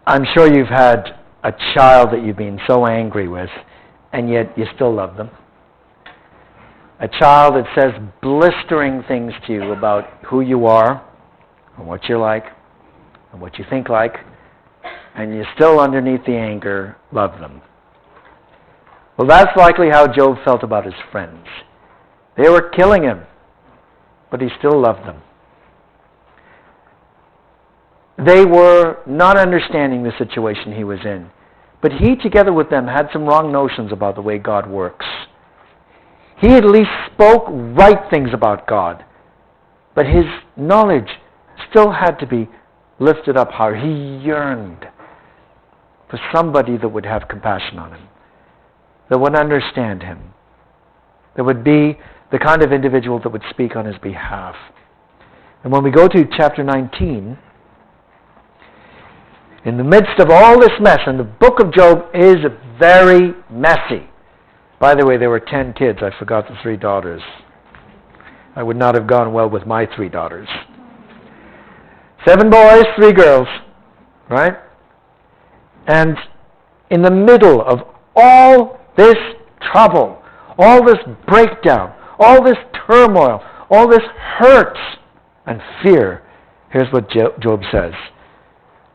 I'm sure you've had a child that you've been so angry with, and yet you still love them. A child that says blistering things to you about who you are, and what you're like, and what you think like, and you still, underneath the anger, love them. Well, that's likely how Job felt about his friends. They were killing him, but he still loved them. They were not understanding the situation he was in, but he, together with them, had some wrong notions about the way God works. He at least spoke right things about God, but his knowledge still had to be lifted up higher. He yearned for somebody that would have compassion on him, that would understand him, that would be the kind of individual that would speak on his behalf. And when we go to chapter 19, in the midst of all this mess, and the book of Job is very messy. By the way, there were 10 kids. I forgot the 3 daughters. I would not have gone well with my 3 daughters. 7 boys, 3 girls, right? And in the middle of all this trouble, all this breakdown, all this turmoil, all this hurt and fear, here's what Job says.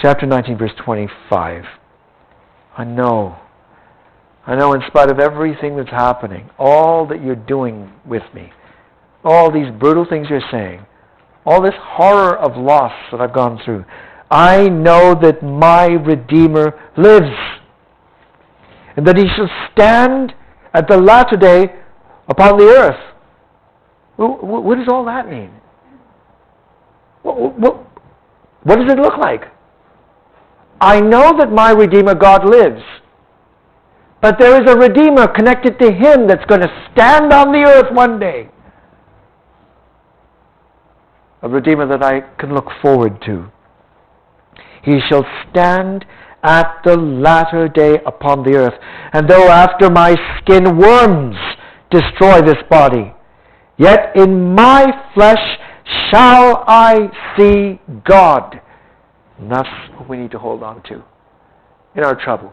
Chapter 19, verse 25. I know in spite of everything that's happening, all that you're doing with me, all these brutal things you're saying, all this horror of loss that I've gone through, I know that my Redeemer lives, and that he shall stand at the latter day upon the earth. What does all that mean? What does it look like? I know that my Redeemer God lives, but there is a Redeemer connected to him that's going to stand on the earth one day. A Redeemer that I can look forward to. He shall stand at the latter day upon the earth, and though after my skin worms destroy this body, yet in my flesh shall I see God. And that's what we need to hold on to. In our trouble,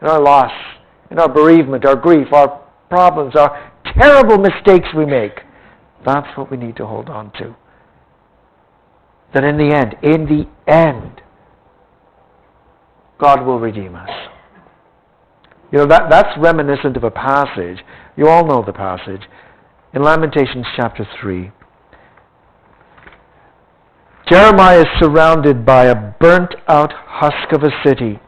in our loss, in our bereavement, our grief, our problems, our terrible mistakes we make. That's what we need to hold on to. That in the end, God will redeem us. You know, that's reminiscent of a passage. You all know the passage. In Lamentations chapter 3. Jeremiah is surrounded by a burnt-out husk of a city.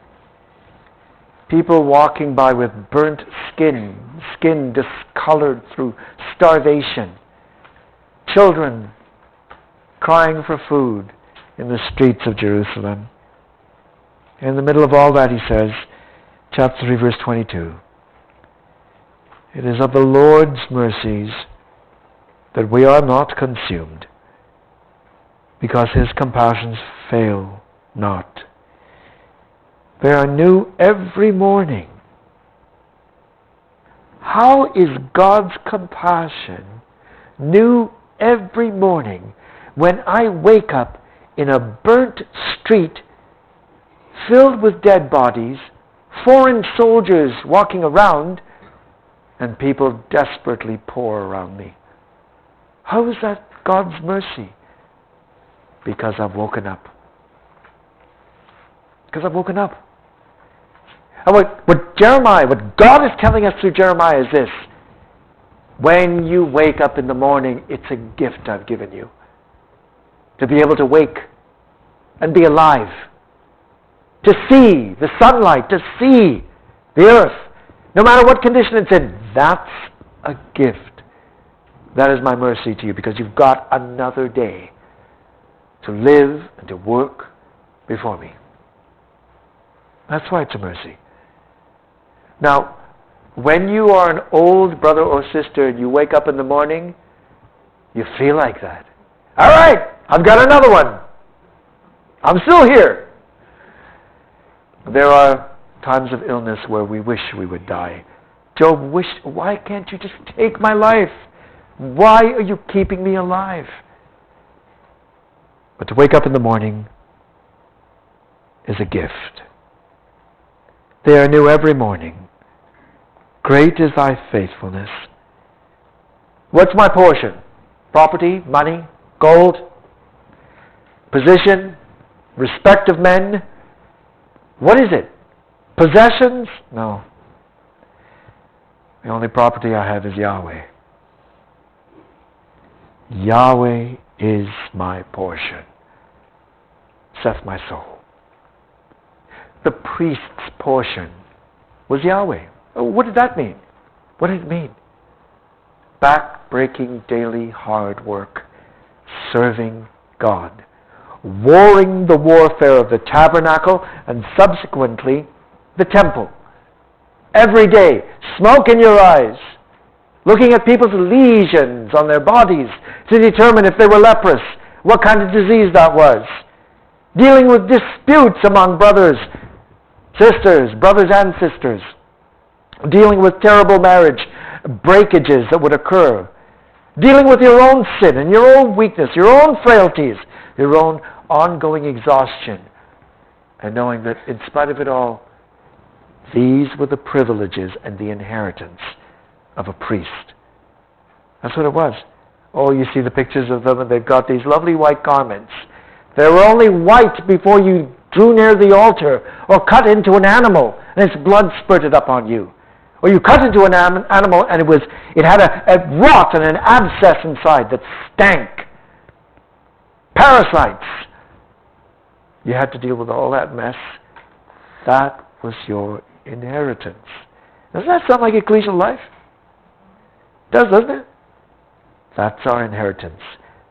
People walking by with burnt skin discolored through starvation. Children crying for food in the streets of Jerusalem. In the middle of all that, he says, chapter 3, verse 22, it is of the Lord's mercies that we are not consumed, because his compassions fail not. They are new every morning. How is God's compassion new every morning when I wake up in a burnt street filled with dead bodies, foreign soldiers walking around, and people desperately pour around me? How is that God's mercy? Because I've woken up. Because I've woken up. And what God is telling us through Jeremiah is this. When you wake up in the morning, it's a gift I've given you. To be able to wake and be alive. To see the sunlight, to see the earth. No matter what condition it's in, that's a gift. That is my mercy to you, because you've got another day to live and to work before me. That's why it's a mercy. Now, when you are an old brother or sister and you wake up in the morning, you feel like that. All right, I've got another one. I'm still here. There are times of illness where we wish we would die. Job wished, why can't you just take my life? Why are you keeping me alive? But to wake up in the morning is a gift. They are new every morning. Great is thy faithfulness. What's my portion? Property, money, gold, position, respect of men? What is it? Possessions? No. The only property I have is Yahweh. Yahweh is my portion, saith my soul. The priest's portion was Yahweh. Oh, what did that mean? What did it mean? Back-breaking daily hard work, serving God, warring the warfare of the tabernacle and subsequently the temple. Every day, smoke in your eyes, looking at people's lesions on their bodies to determine if they were leprous, what kind of disease that was, dealing with disputes among brothers and sisters, dealing with terrible marriage breakages that would occur, dealing with your own sin and your own weakness, your own frailties, your own ongoing exhaustion, and knowing that in spite of it all, these were the privileges and the inheritance of a priest. That's what it was. Oh, you see the pictures of them, and they've got these lovely white garments. They were only white before you drew near the altar or cut into an animal, and its blood spurted up on you. Or you cut into an animal, and it had a rot and an abscess inside that stank. Parasites. You had to deal with all that mess. That was your inheritance. Doesn't that sound like ecclesial life? It does, doesn't it? That's our inheritance.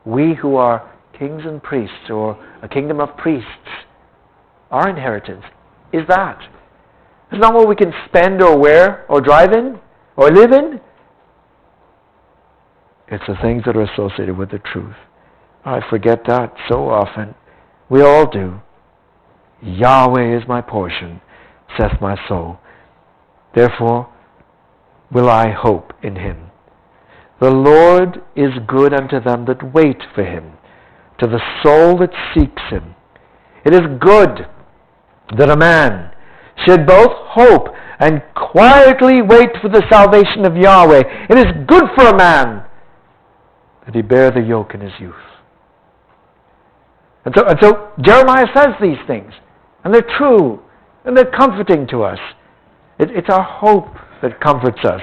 We who are kings and priests, or a kingdom of priests, our inheritance is that. It's not what we can spend or wear or drive in or live in. It's the things that are associated with the truth. I forget that so often. We all do. Yahweh is my portion, saith my soul. Therefore will I hope in him. The Lord is good unto them that wait for him, to the soul that seeks him. It is good that a man should both hope and quietly wait for the salvation of Yahweh. It is good for a man that he bear the yoke in his youth. And so Jeremiah says these things, and they're true, and they're comforting to us. It's our hope that comforts us.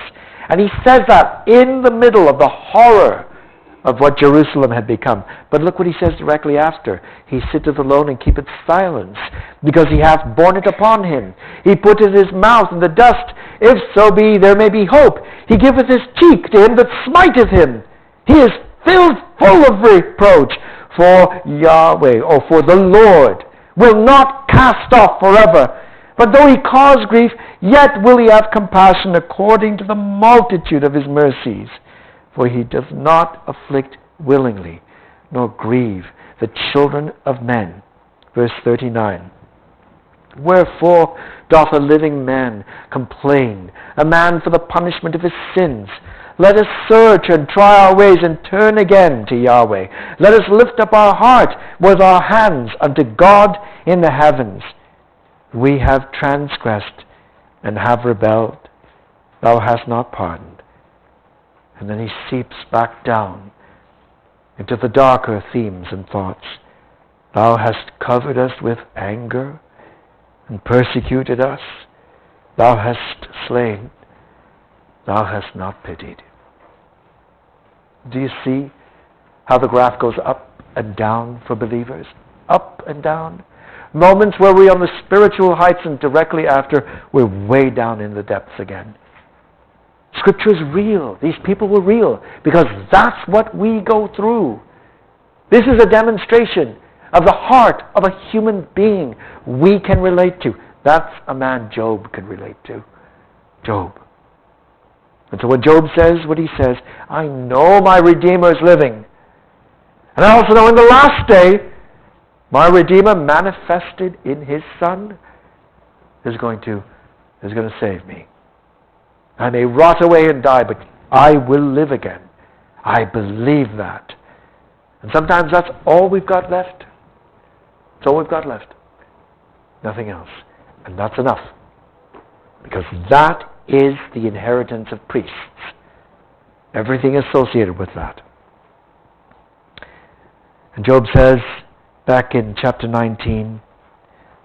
And he says that in the middle of the horror of what Jerusalem had become. But look what he says directly after. He sitteth alone and keepeth silence, because he hath borne it upon him. He putteth his mouth in the dust, if so be there may be hope. He giveth his cheek to him that smiteth him. He is filled full of reproach. For Yahweh, or for the Lord, will not cast off forever. But though he cause grief, yet will he have compassion according to the multitude of his mercies. For he does not afflict willingly, nor grieve the children of men. Verse 39. Wherefore doth a living man complain, a man for the punishment of his sins? Let us search and try our ways and turn again to Yahweh. Let us lift up our heart with our hands unto God in the heavens. We have transgressed and have rebelled. Thou hast not pardoned. And then he seeps back down into the darker themes and thoughts. Thou hast covered us with anger and persecuted us. Thou hast slain. Thou hast not pitied. Do you see how the graph goes up and down for believers? Up and down. Moments where we're on the spiritual heights, and directly after, we're way down in the depths again. Scripture is real. These people were real, because that's what we go through. This is a demonstration of the heart of a human being we can relate to. That's a man Job can relate to. Job. And so when Job says what he says, I know my Redeemer is living. And I also know in the last day, my Redeemer manifested in his Son is going to save me. I may rot away and die, but I will live again. I believe that. And sometimes that's all we've got left. That's all we've got left. Nothing else. And that's enough. Because that is the inheritance of priests. Everything associated with that. And Job says, back in chapter 19,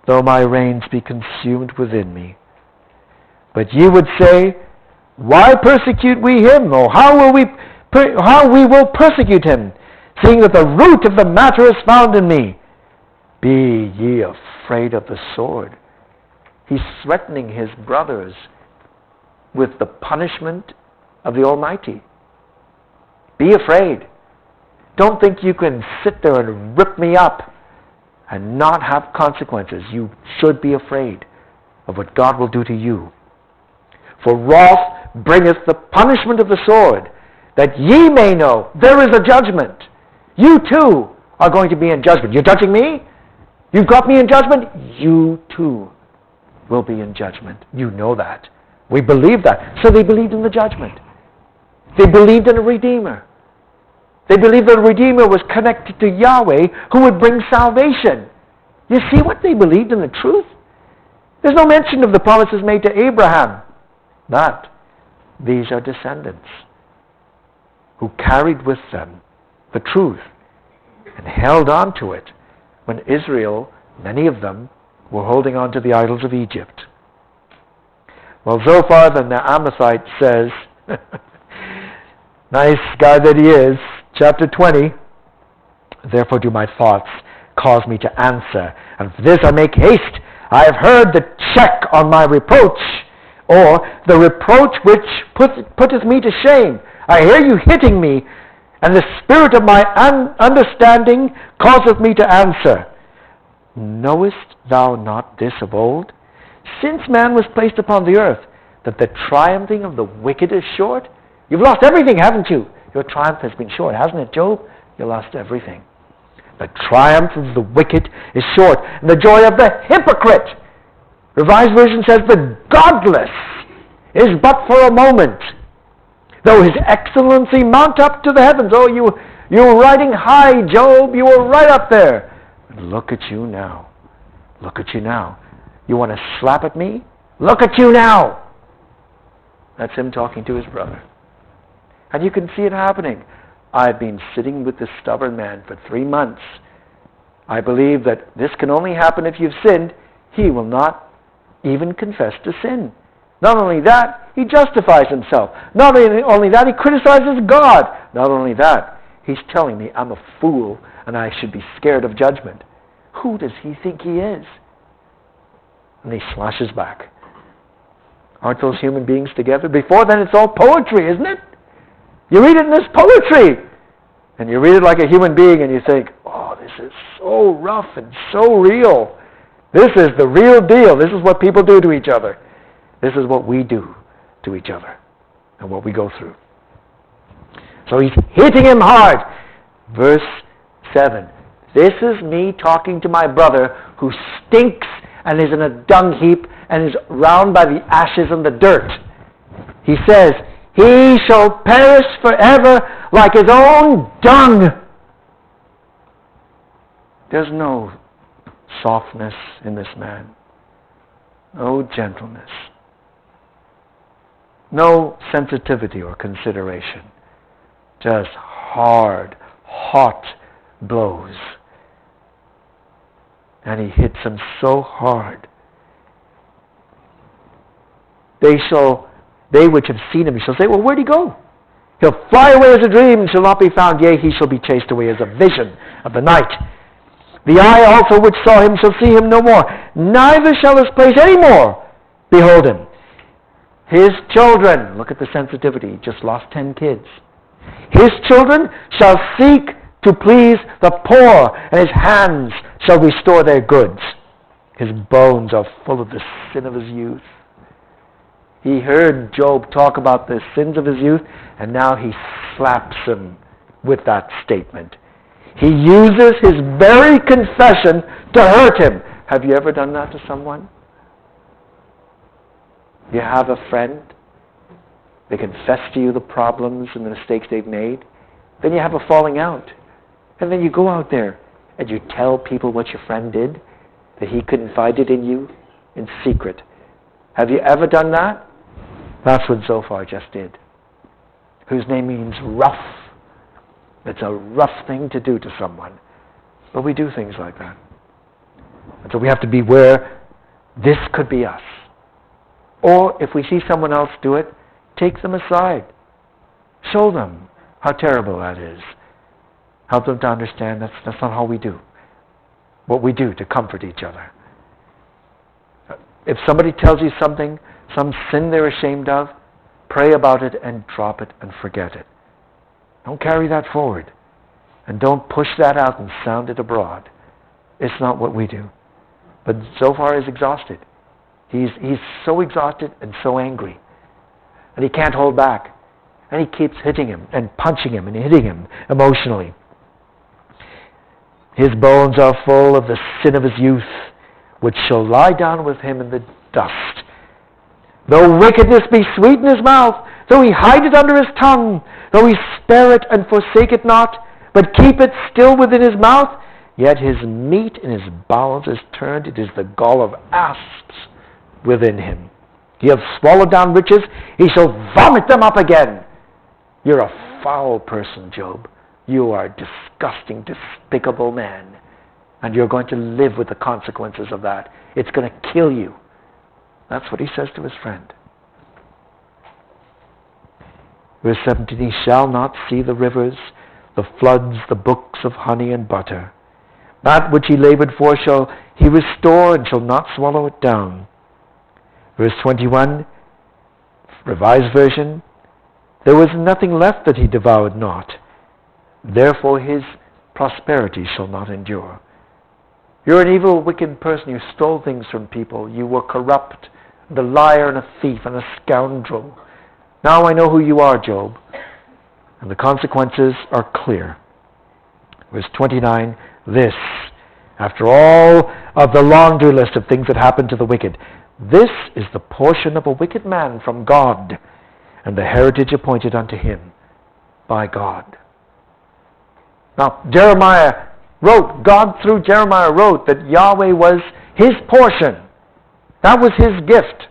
though my reins be consumed within me. But ye would say, why persecute we him? Or how we will persecute him, seeing that the root of the matter is found in me? Be ye afraid of the sword. He's threatening his brothers with the punishment of the Almighty. Be afraid. Don't think you can sit there and rip me up and not have consequences. You should be afraid of what God will do to you. For wrath bringeth the punishment of the sword, that ye may know there is a judgment. You too are going to be in judgment. You're judging me? You've got me in judgment? You too will be in judgment. You know that. We believe that. So they believed in the judgment. They believed in a Redeemer. They believed that a Redeemer was connected to Yahweh who would bring salvation. You see what they believed in the truth? There's no mention of the promises made to Abraham. But these are descendants who carried with them the truth and held on to it when Israel, many of them, were holding on to the idols of Egypt. Well, Zophar the Naamathite says, nice guy that he is, chapter 20, therefore do my thoughts cause me to answer, and for this I make haste. I have heard the check on my reproach, or the reproach which putteth me to shame. I hear you hitting me, and the spirit of my understanding causeth me to answer. Knowest thou not this of old? Since man was placed upon the earth, that the triumphing of the wicked is short? You've lost everything, haven't you? Your triumph has been short, hasn't it, Job? You lost everything. The triumph of the wicked is short, and the joy of the hypocrite, Revised Version says, the godless is but for a moment. Though his excellency mount up to the heavens. Oh, you were riding high, Job. You were right up there. But look at you now. Look at you now. You want to slap at me? Look at you now. That's him talking to his brother. And you can see it happening. I've been sitting with this stubborn man for 3 months. I believe that this can only happen if you've sinned. He will not even confess to sin. Not only that, he justifies himself. Not only that, he criticizes God. Not only that, he's telling me I'm a fool and I should be scared of judgment. Who does he think he is? And he slashes back. Aren't those human beings together? Before then, it's all poetry, isn't it? You read it in this poetry. And you read it like a human being and you think, oh, this is so rough and so real. This is the real deal. This is what people do to each other. This is what we do to each other and what we go through. So he's hitting him hard. Verse 7. This is me talking to my brother who stinks and is in a dung heap and is round by the ashes and the dirt. He says, he shall perish forever like his own dung. There's no softness in this man. No gentleness. No sensitivity or consideration. Just hard, hot blows. And he hits him so hard. They which have seen him shall say, well, where'd he go? He'll fly away as a dream and shall not be found. Yea, he shall be chased away as a vision of the night. The eye also which saw him shall see him no more. Neither shall his place any more behold him. His children, look at the sensitivity, he just lost 10 kids. His children shall seek to please the poor, and his hands shall restore their goods. His bones are full of the sin of his youth. He heard Job talk about the sins of his youth, and now he slaps him with that statement. He uses his very confession to hurt him. Have you ever done that to someone? You have a friend. They confess to you the problems and the mistakes they've made. Then you have a falling out. And then you go out there and you tell people what your friend did, that he confided in you in secret. Have you ever done that? That's what Zophar just did. Whose name means rough. It's a rough thing to do to someone. But we do things like that. And so we have to beware. This could be us. Or if we see someone else do it, take them aside. Show them how terrible that is. Help them to understand that's not how we do. What we do to comfort each other. If somebody tells you something, some sin they're ashamed of, pray about it and drop it and forget it. Don't carry that forward. And don't push that out and sound it abroad. It's not what we do. But Zophar is exhausted. He's so exhausted and so angry. And he can't hold back. And he keeps hitting him and punching him and hitting him emotionally. His bones are full of the sin of his youth, which shall lie down with him in the dust. Though wickedness be sweet in his mouth, though he hide it under his tongue, though he spare it and forsake it not, but keep it still within his mouth, yet his meat in his bowels is turned, it is the gall of asps within him. He hath swallowed down riches, he shall vomit them up again. You're a foul person, Job. You are a disgusting, despicable man. And you're going to live with the consequences of that. It's going to kill you. That's what he says to his friend. Verse 17, he shall not see the rivers, the floods, the brooks of honey and butter. That which he labored for shall he restore and shall not swallow it down. Verse 21, Revised Version, there was nothing left that he devoured not. Therefore his prosperity shall not endure. You're an evil, wicked person. You stole things from people. You were corrupt, and a liar and a thief and a scoundrel. Now I know who you are, Job. And the consequences are clear. Verse 29, this, after all of the laundry list of things that happen to the wicked, this is the portion of a wicked man from God, and the heritage appointed unto him by God. Now, God through Jeremiah wrote that Yahweh was his portion. That was his gift.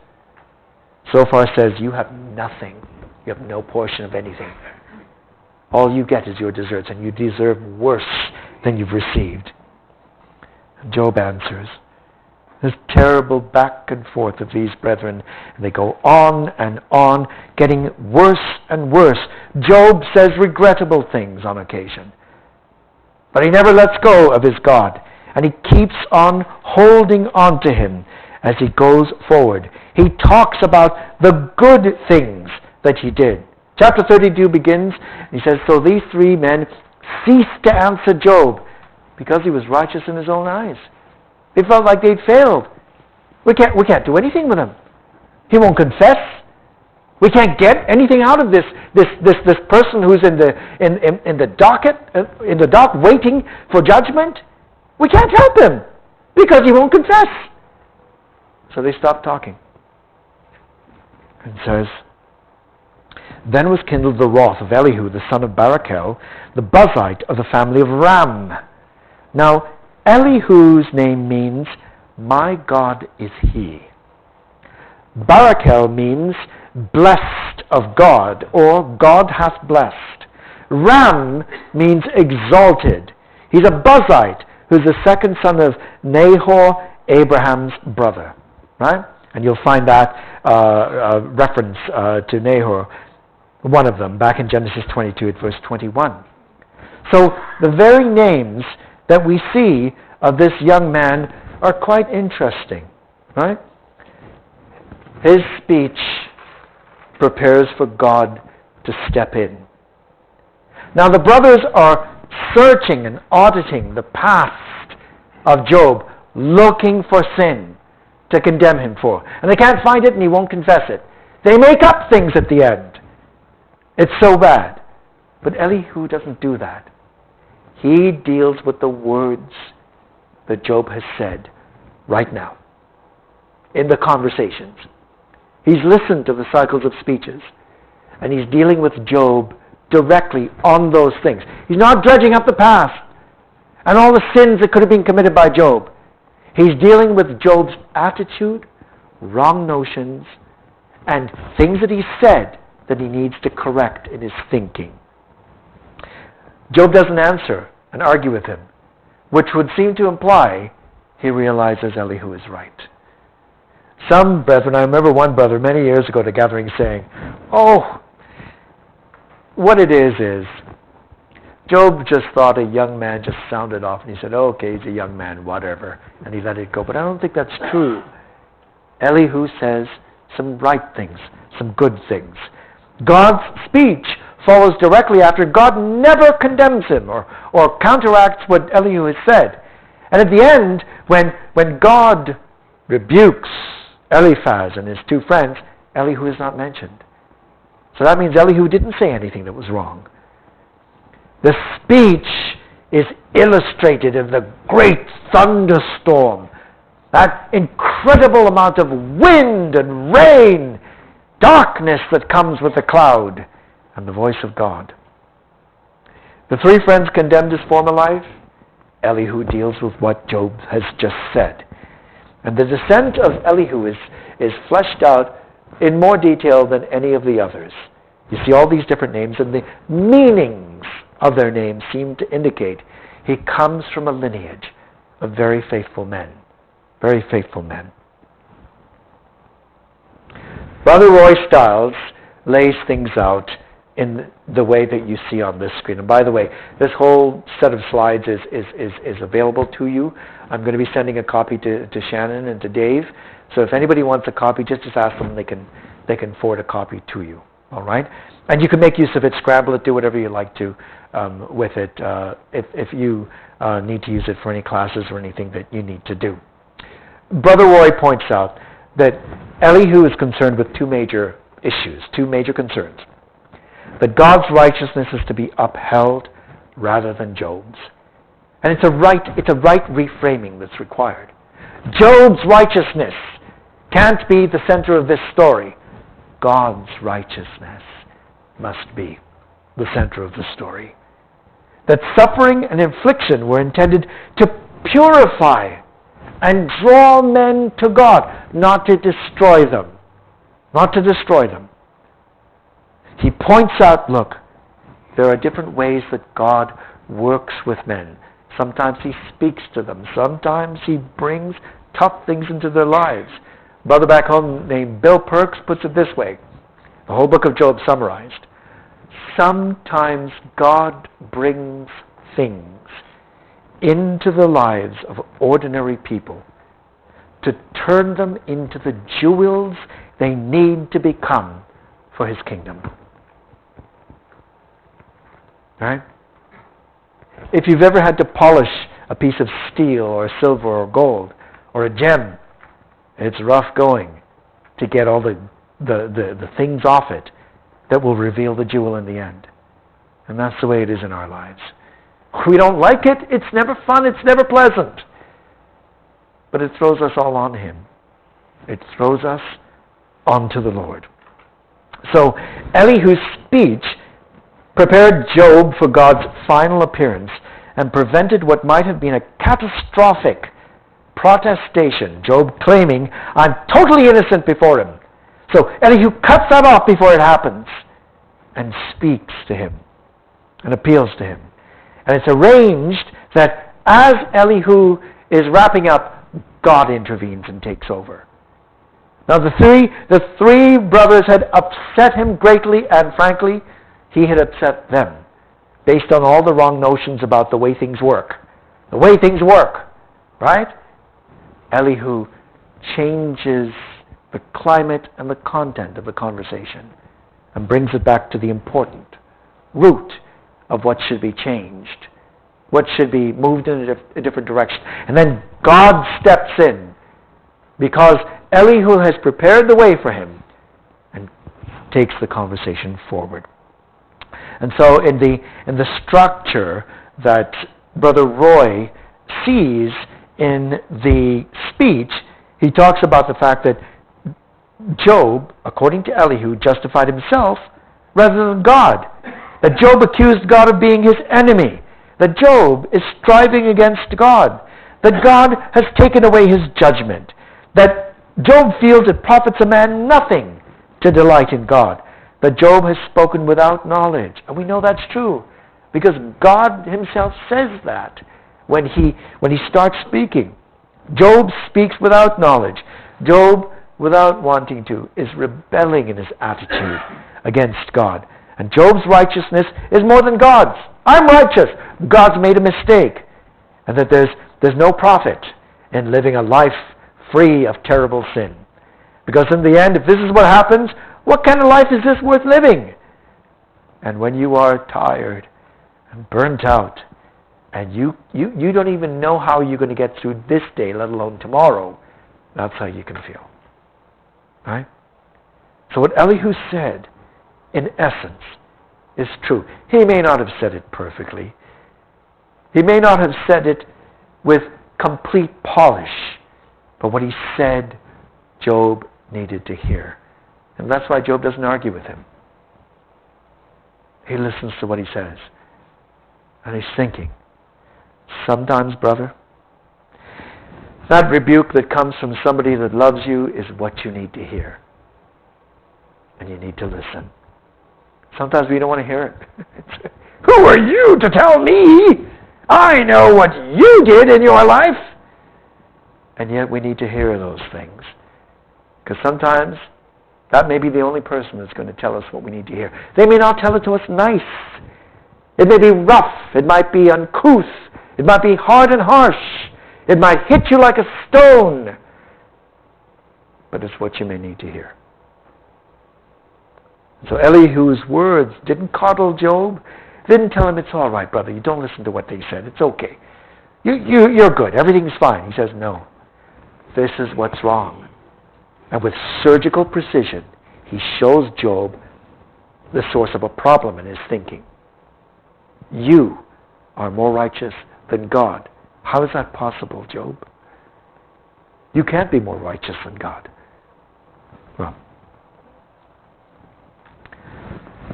Zophar says, you have nothing. You have no portion of anything. All you get is your deserts, and you deserve worse than you've received. And Job answers. There's terrible back and forth of these brethren, and they go on, getting worse and worse. Job says regrettable things on occasion. But he never lets go of his God. And he keeps on holding on to him as he goes forward. He talks about the good things that he did. Chapter 32 begins, he says, so these three men ceased to answer Job because he was righteous in his own eyes. They felt like they'd failed. We can't do anything with him. He won't confess. We can't get anything out of this person who's in the dock waiting for judgment. We can't help him because he won't confess. So they stopped talking. And says, then was kindled the wrath of Elihu, the son of Barachel, the Buzite of the family of Ram. Now, Elihu's name means, my God is he. Barachel means blessed of God, or God hath blessed. Ram means exalted. He's a Buzite, who's the second son of Nahor, Abraham's brother. Right? And you'll find that reference to Nahor, one of them, back in Genesis 22 at verse 21. So the very names that we see of this young man are quite interesting. Right? His speech prepares for God to step in. Now the brothers are searching and auditing the past of Job, looking for sin to condemn him for. And they can't find it and he won't confess it. They make up things at the end. It's so bad. But Elihu doesn't do that. He deals with the words that Job has said right now in the conversations. He's listened to the cycles of speeches, and he's dealing with Job directly on those things. He's not dredging up the past and all the sins that could have been committed by Job. He's dealing with Job's attitude wrong notions, and things that he said that he needs to correct in his thinking. Job doesn't answer and argue with him, which would seem to imply he realizes Elihu is right. Some brethren, I remember one brother many years ago at a gathering saying, "Oh, what it is Job just thought a young man just sounded off, and he said, okay, he's a young man, whatever, and he let it go." But I don't think that's true. Elihu says some right things, some good things. God's speech follows directly after. God never condemns him or counteracts what Elihu has said. And at the end, when God rebukes Eliphaz and his two friends, Elihu is not mentioned. So that means Elihu didn't say anything that was wrong. The speech is illustrated in the great thunderstorm, that incredible amount of wind and rain, darkness that comes with the cloud, and the voice of God. The three friends condemned his former life. Elihu deals with what Job has just said. And the descent of Elihu is fleshed out in more detail than any of the others. You see all these different names, and the meanings of their names seem to indicate he comes from a lineage of very faithful men. Very faithful men. Brother Roy Stiles lays things out in the way that you see on this screen. And by the way, this whole set of slides is available to you. I'm going to be sending a copy to Shannon and to Dave. So if anybody wants a copy, just ask them, they can forward a copy to you. All right? And you can make use of it, scramble it, do whatever you like to with it if you need to use it for any classes or anything that you need to do. Brother Roy points out that Elihu is concerned with two major issues, two major concerns. That God's righteousness is to be upheld rather than Job's. And it's a right reframing that's required. Job's righteousness can't be the center of this story. God's righteousness must be the center of the story. That suffering and affliction were intended to purify and draw men to God, not to destroy them. Not to destroy them. He points out, look, there are different ways that God works with men. Sometimes he speaks to them. Sometimes he brings tough things into their lives. A brother back home named Bill Perks puts it this way. The whole book of Job summarized. Sometimes God brings things into the lives of ordinary people to turn them into the jewels they need to become for his kingdom. Right? If you've ever had to polish a piece of steel or silver or gold or a gem, it's rough going to get all the things off it that will reveal the jewel in the end. And that's the way it is in our lives. We don't like it. It's never fun. It's never pleasant. But it throws us all on him. It throws us onto the Lord. So Elihu's speech prepared Job for God's final appearance and prevented what might have been a catastrophic protestation, Job claiming, I'm totally innocent before him. So Elihu cuts that off before it happens and speaks to him and appeals to him. And it's arranged that as Elihu is wrapping up, God intervenes and takes over. Now the three brothers had upset him greatly, and frankly, he had upset them based on all the wrong notions about the way things work. The way things work, right? Elihu changes the climate and the content of the conversation and brings it back to the important root of what should be changed, what should be moved in a different direction. And then God steps in because Elihu has prepared the way for him and takes the conversation forward. And so in the structure that Brother Roy sees in the speech, he talks about the fact that Job, according to Elihu, justified himself rather than God. That Job accused God of being his enemy. That Job is striving against God. That God has taken away his judgment. That Job feels it profits a man nothing to delight in God, that Job has spoken without knowledge. And we know that's true, because God himself says that when he starts speaking. Job speaks without knowledge. Job, without wanting to, is rebelling in his attitude against God. And Job's righteousness is more than God's. I'm righteous. God's made a mistake. And that there's no profit in living a life free of terrible sin. Because in the end, if this is what happens, what kind of life is this worth living? And when you are tired and burnt out, and you don't even know how you're going to get through this day, let alone tomorrow, that's how you can feel. Right? So what Elihu said, in essence, is true. He may not have said it perfectly. He may not have said it with complete polish. But what he said, Job needed to hear. And that's why Job doesn't argue with him. He listens to what he says. And he's thinking, sometimes, brother, that rebuke that comes from somebody that loves you is what you need to hear. And you need to listen. Sometimes we don't want to hear it. Who are you to tell me? I know what you did in your life. And yet we need to hear those things. Because sometimes that may be the only person that's going to tell us what we need to hear. They may not tell it to us nice. It may be rough. It might be uncouth. It might be hard and harsh. It might hit you like a stone. But it's what you may need to hear. So Elihu's words didn't coddle Job. Didn't tell him, it's all right, brother. You don't listen to what they said. It's okay. You're good. Everything's fine. He says, no. This is what's wrong. And with surgical precision, he shows Job the source of a problem in his thinking. You are more righteous than God. How is that possible, Job? You can't be more righteous than God. Well,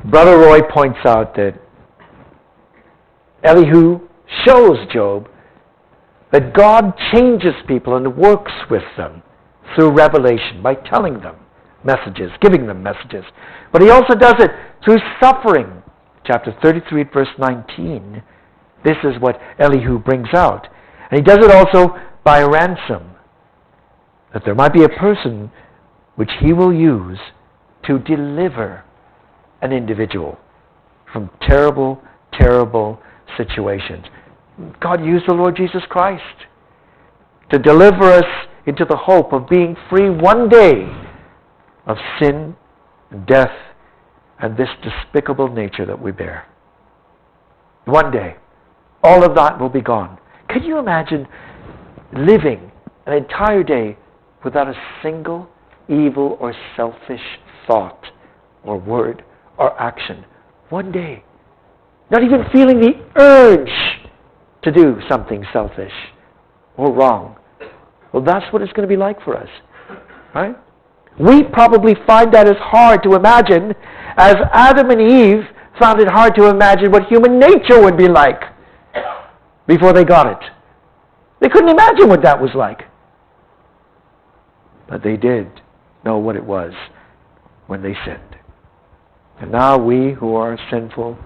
Brother Roy points out that Elihu shows Job that God changes people and works with them through revelation by telling them messages, giving them messages. But he also does it through suffering. Chapter 33, verse 19. This is what Elihu brings out. And he does it also by ransom. That there might be a person which he will use to deliver an individual from terrible, terrible situations. God used the Lord Jesus Christ to deliver us into the hope of being free one day of sin and death and this despicable nature that we bear. One day, all of that will be gone. Can you imagine living an entire day without a single evil or selfish thought or word or action? One day. Not even feeling the urge to do something selfish or wrong. Well, that's what it's going to be like for us. Right? We probably find that as hard to imagine as Adam and Eve found it hard to imagine what human nature would be like before they got it. They couldn't imagine what that was like. But they did know what it was when they sinned. And now we who are sinful,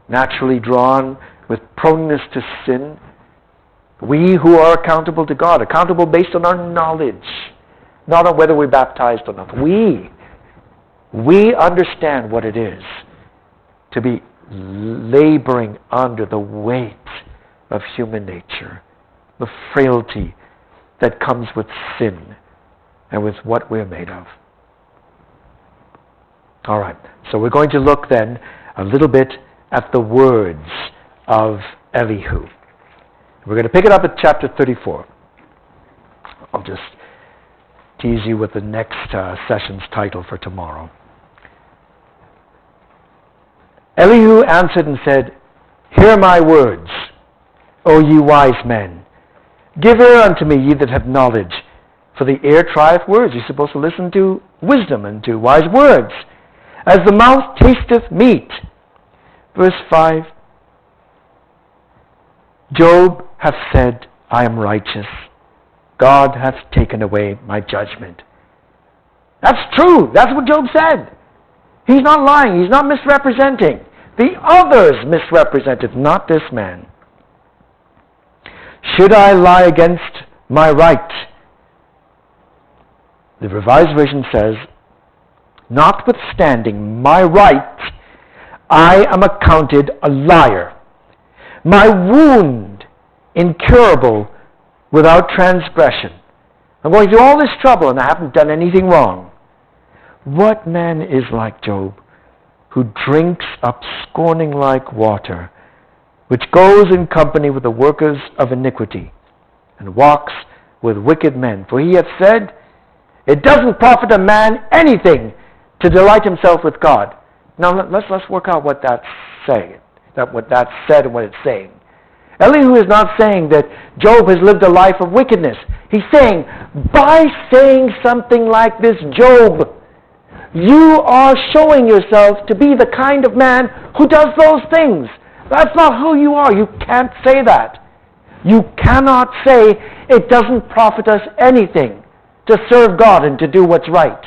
naturally drawn with proneness to sin, we who are accountable to God, accountable based on our knowledge, not on whether we're baptized or not. We understand what it is to be laboring under the weight of human nature, the frailty that comes with sin and with what we're made of. All right, so we're going to look then a little bit at the words of Elihu. We're going to pick it up at chapter 34. I'll just tease you with the next session's title for tomorrow. Elihu answered and said, Hear my words, O ye wise men. Give ear unto me, ye that have knowledge. For the ear trieth words. You're supposed to listen to wisdom and to wise words. As the mouth tasteth meat. Verse 5. Job hath said, I am righteous. God hath taken away my judgment. That's true. That's what Job said. He's not lying. He's not misrepresenting. The others misrepresented, not this man. Should I lie against my right? The Revised Version says, notwithstanding my right, I am accounted a liar. My wound incurable without transgression. I'm going through all this trouble and I haven't done anything wrong. What man is like Job, who drinks up scorning like water, which goes in company with the workers of iniquity, and walks with wicked men? For he hath said, it doesn't profit a man anything to delight himself with God. Now let's work out what that's saying, what that's said and what it's saying. Elihu is not saying that Job has lived a life of wickedness. He's saying, by saying something like this, Job, you are showing yourself to be the kind of man who does those things. That's not who you are. You can't say that. You cannot say it doesn't profit us anything to serve God and to do what's right.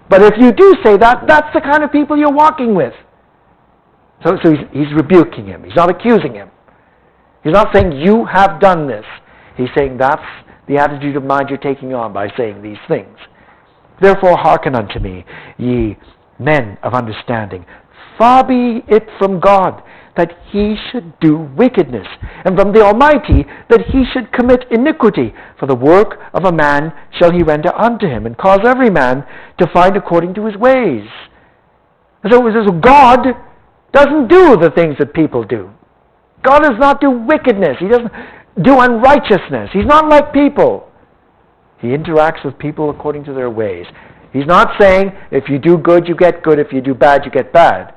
But if you do say that, that's the kind of people you're walking with. So he's rebuking him. He's not accusing him. He's not saying you have done this. He's saying that's the attitude of mind you're taking on by saying these things. Therefore hearken unto me, ye men of understanding. Far be it from God that he should do wickedness, and from the Almighty that he should commit iniquity. For the work of a man shall he render unto him, and cause every man to find according to his ways. And so God doesn't do the things that people do. God does not do wickedness. He doesn't do unrighteousness. He's not like people. He interacts with people according to their ways. He's not saying, if you do good, you get good. If you do bad, you get bad.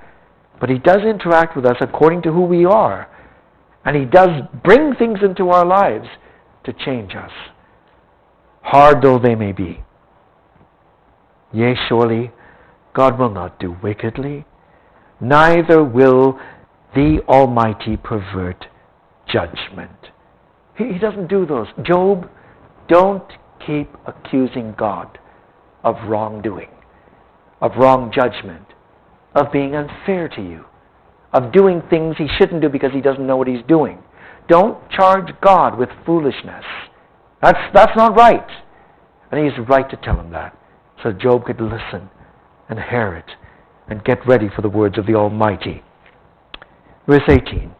But he does interact with us according to who we are. And he does bring things into our lives to change us, hard though they may be. Yea, surely, God will not do wickedly, neither will the Almighty pervert judgment. He doesn't do those. Job, don't keep accusing God of wrongdoing, of wrong judgment, of being unfair to you, of doing things he shouldn't do because he doesn't know what he's doing. Don't charge God with foolishness. That's not right. And he has a right to tell him that, so Job could listen and hear it and get ready for the words of the Almighty. Verse 18.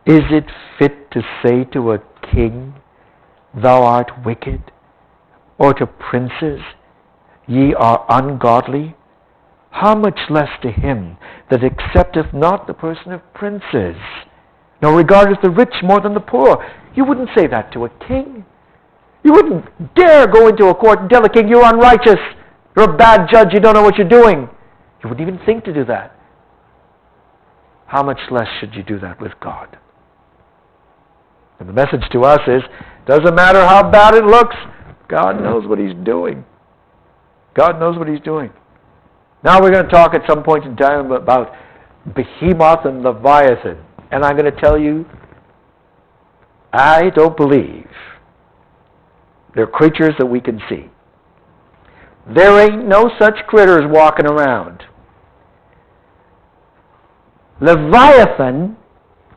Is it fit to say to a king, thou art wicked, or to princes, ye are ungodly? How much less to him that accepteth not the person of princes, nor regardeth the rich more than the poor? You wouldn't say that to a king. You wouldn't dare go into a court and tell a king, you're unrighteous, you're a bad judge, you don't know what you're doing. You wouldn't even think to do that. How much less should you do that with God? And the message to us is, doesn't matter how bad it looks, God knows what he's doing. God knows what he's doing. Now we're going to talk at some point in time about Behemoth and Leviathan. And I'm going to tell you, I don't believe they're creatures that we can see. There ain't no such critters walking around. Leviathan,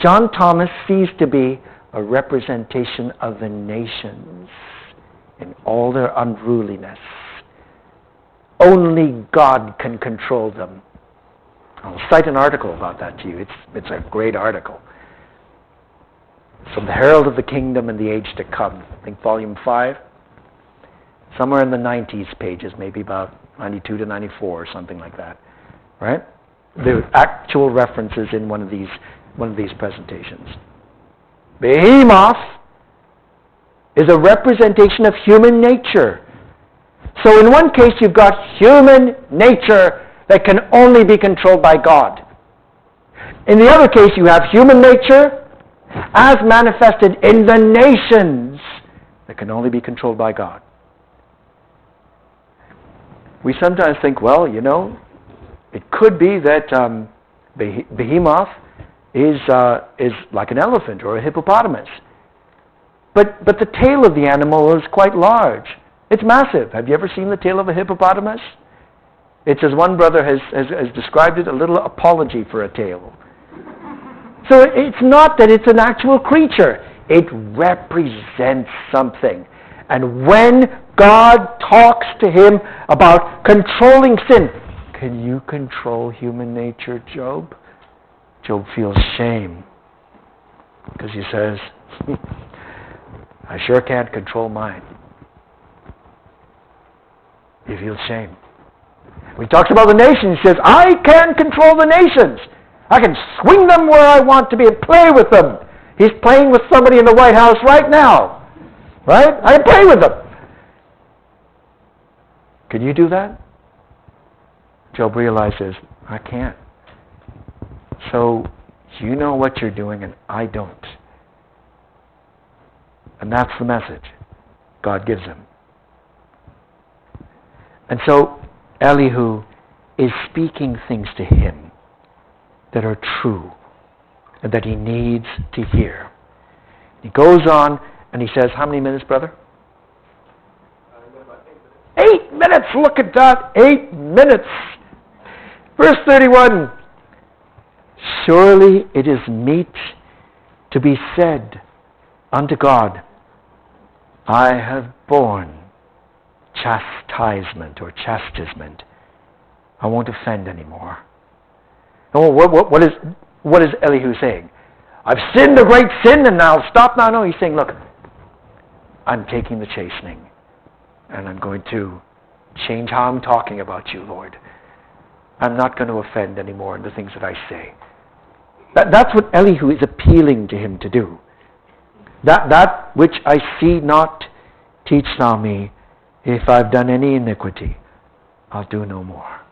John Thomas sees to be a representation of the nations in all their unruliness. Only God can control them. I'll cite an article about that to you. It's a great article. From the Herald of the Kingdom and the Age to Come. I think volume 5. Somewhere in the 90s pages, maybe about 92 to 94 or something like that. Right? There are actual references in one of these presentations. Behemoth is a representation of human nature. So in one case you've got human nature that can only be controlled by God. In the other case you have human nature as manifested in the nations that can only be controlled by God. We sometimes think, well, you know, it could be that Behemoth is like an elephant or a hippopotamus. But the tail of the animal is quite large. It's massive. Have you ever seen the tail of a hippopotamus? It's, as one brother has described it, a little apology for a tail. So it's not that it's an actual creature. It represents something. And when God talks to him about controlling sin, can you control human nature, Job? Job feels shame because he says, I sure can't control mine. He feels shame. When he talks about the nations, he says, I can control the nations. I can swing them where I want to be and play with them. He's playing with somebody in the White House right now. Right? I can play with them. Can you do that? Job realizes, I can't. So, you know what you're doing and I don't. And that's the message God gives him. And so, Elihu is speaking things to him that are true and that he needs to hear. He goes on and he says, how many minutes, brother? 8 minutes! Look at that! 8 minutes! Verse 31. Surely it is meet to be said unto God, I have borne chastisement or chastisement. I won't offend anymore. Oh, what is Elihu saying? I've sinned a great sin and I'll stop now. No, he's saying, look, I'm taking the chastening and I'm going to change how I'm talking about you, Lord. I'm not going to offend anymore in the things that I say. That's what Elihu is appealing to him to do. That which I see not, teach thou me. If I've done any iniquity, I'll do no more.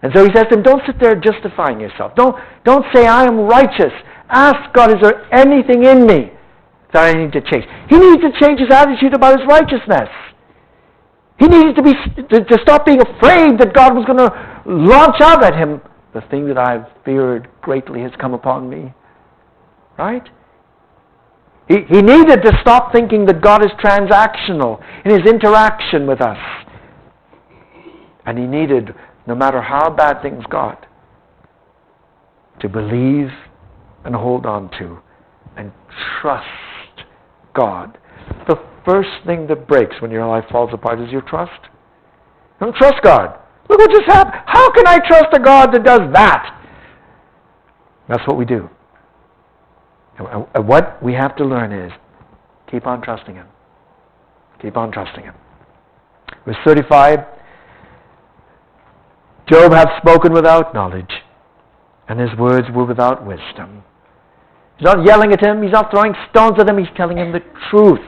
And so he says to him, don't sit there justifying yourself. Don't say, I am righteous. Ask God, is there anything in me that I need to change? He needs to change his attitude about his righteousness. He needed to stop being afraid that God was going to launch out at him. The thing that I've feared greatly has come upon me. Right? He needed to stop thinking that God is transactional in his interaction with us. And he needed, no matter how bad things got, to believe and hold on to and trust God. The first thing that breaks when your life falls apart is your trust. Don't trust God. Look what just happened. How can I trust a God that does that? That's what we do. And what we have to learn is keep on trusting him. Keep on trusting him. Verse 35, Job hath spoken without knowledge, and his words were without wisdom. He's not yelling at him. He's not throwing stones at him. He's telling him the truth.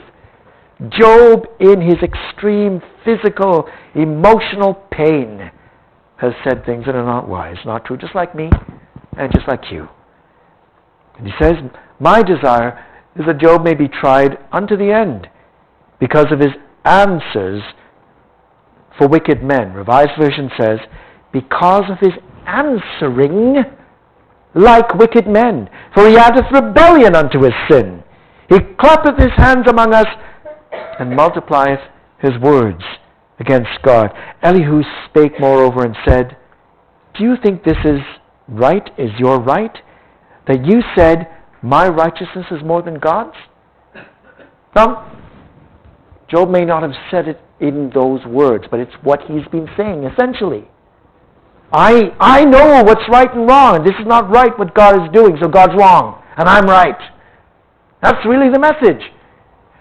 Job, in his extreme physical, emotional pain, has said things that are not wise, not true, just like me and just like you. And he says, my desire is that Job may be tried unto the end because of his answers for wicked men. Revised Version says, because of his answering like wicked men. For he addeth rebellion unto his sin. He clappeth his hands among us and multiplieth his words against God. Elihu spake moreover and said, do you think this is right, is your right? That you said, my righteousness is more than God's? Now, Job may not have said it in those words, but it's what he's been saying essentially. I know what's right and wrong, and this is not right what God is doing, so God's wrong, and I'm right. That's really the message.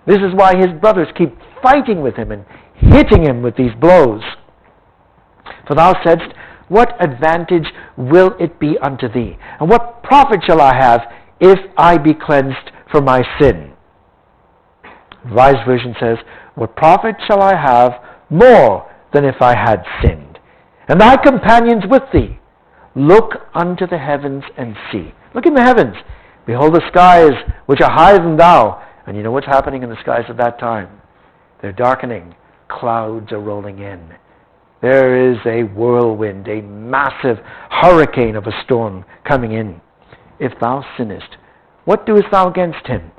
This is why his brothers keep fighting with him and hitting him with these blows. For thou saidst, what advantage will it be unto thee? And what profit shall I have if I be cleansed from my sin? Revised Version says, what profit shall I have more than if I had sinned? And thy companions with thee, look unto the heavens and see. Look in the heavens. Behold the skies which are higher than thou. And you know what's happening in the skies at that time? They're darkening. Clouds are rolling in. There is a whirlwind, a massive hurricane of a storm coming in. If thou sinnest, what doest thou against him?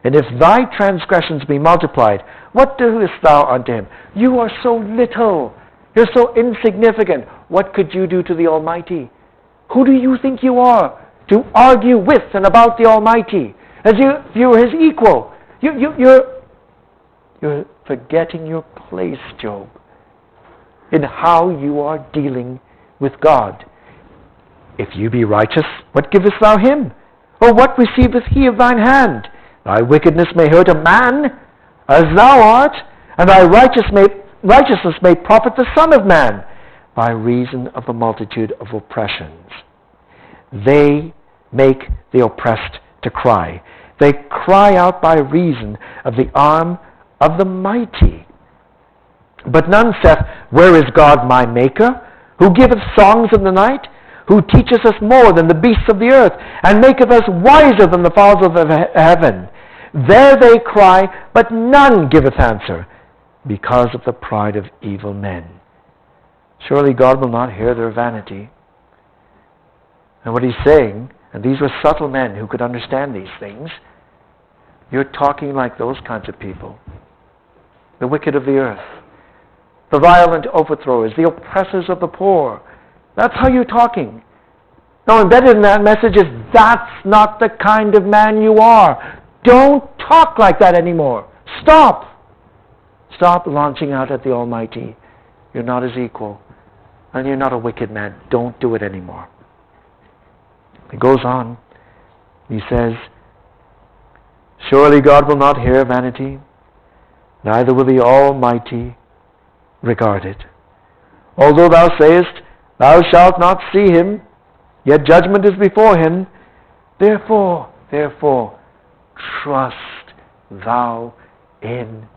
And if thy transgressions be multiplied, what doest thou unto him? You are so little. You're so insignificant. What could you do to the Almighty? Who do you think you are to argue with and about the Almighty? As if you were his equal. You're forgetting your place, Job, in how you are dealing with God. If you be righteous, what givest thou him? Or what receiveth he of thine hand? Thy wickedness may hurt a man, as thou art, and thy righteousness may profit the Son of Man, by reason of the multitude of oppressions. They make the oppressed to cry. They cry out by reason of the arm of the mighty. But none saith, Where is God my Maker, who giveth songs in the night, who teacheth us more than the beasts of the earth, and maketh us wiser than the fowls of heaven? There they cry, but none giveth answer, because of the pride of evil men. Surely God will not hear their vanity. And what he's saying, and these were subtle men who could understand these things, you're talking like those kinds of people. The wicked of the earth, the violent overthrowers, the oppressors of the poor. That's how you're talking. Now, embedded in that message is, that's not the kind of man you are. Don't talk like that anymore. Stop. Stop launching out at the Almighty. You're not his equal. And you're not a wicked man. Don't do it anymore. He goes on. He says, Surely God will not hear vanity, neither will the Almighty regard it. Although thou sayest, Thou shalt not see him, yet judgment is before him. Therefore, trust thou in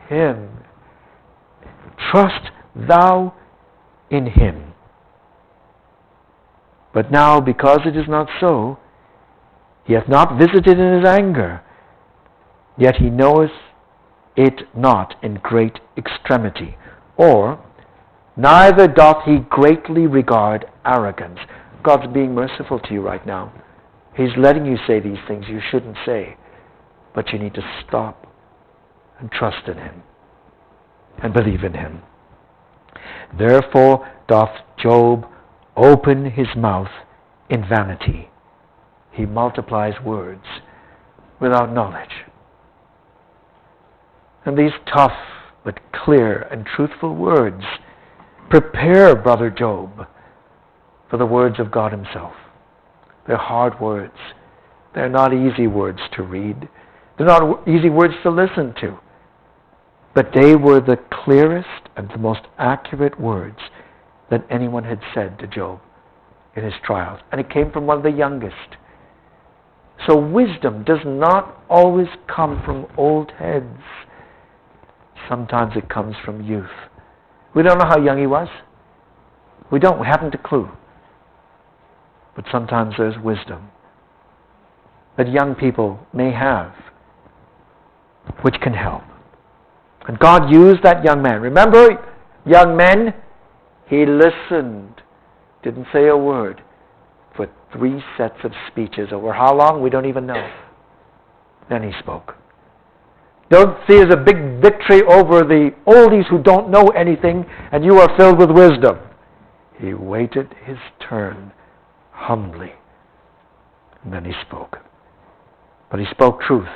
him. Trust thou in him. But now, because it is not so, he hath not visited in his anger, yet he knoweth it not in great extremity. Or, neither doth he greatly regard arrogance. God's being merciful to you right now. He's letting you say these things you shouldn't say. But you need to stop and trust in him and believe in him. Therefore doth Job open his mouth in vanity. He multiplies words without knowledge. And these tough but clear and truthful words prepare Brother Job for the words of God himself. They're hard words. They're not easy words to read. They're not easy words to listen to. But they were the clearest and the most accurate words that anyone had said to Job in his trials. And it came from one of the youngest. So wisdom does not always come from old heads. Sometimes it comes from youth. We don't know how young he was. We haven't a clue. But sometimes there's wisdom that young people may have, which can help. And God used that young man. Remember, young men, he listened, didn't say a word, for 3 sets of speeches over how long? We don't even know. Then he spoke. Don't see it as a big victory over the oldies who don't know anything and you are filled with wisdom. He waited his turn humbly. And then he spoke. But he spoke truth.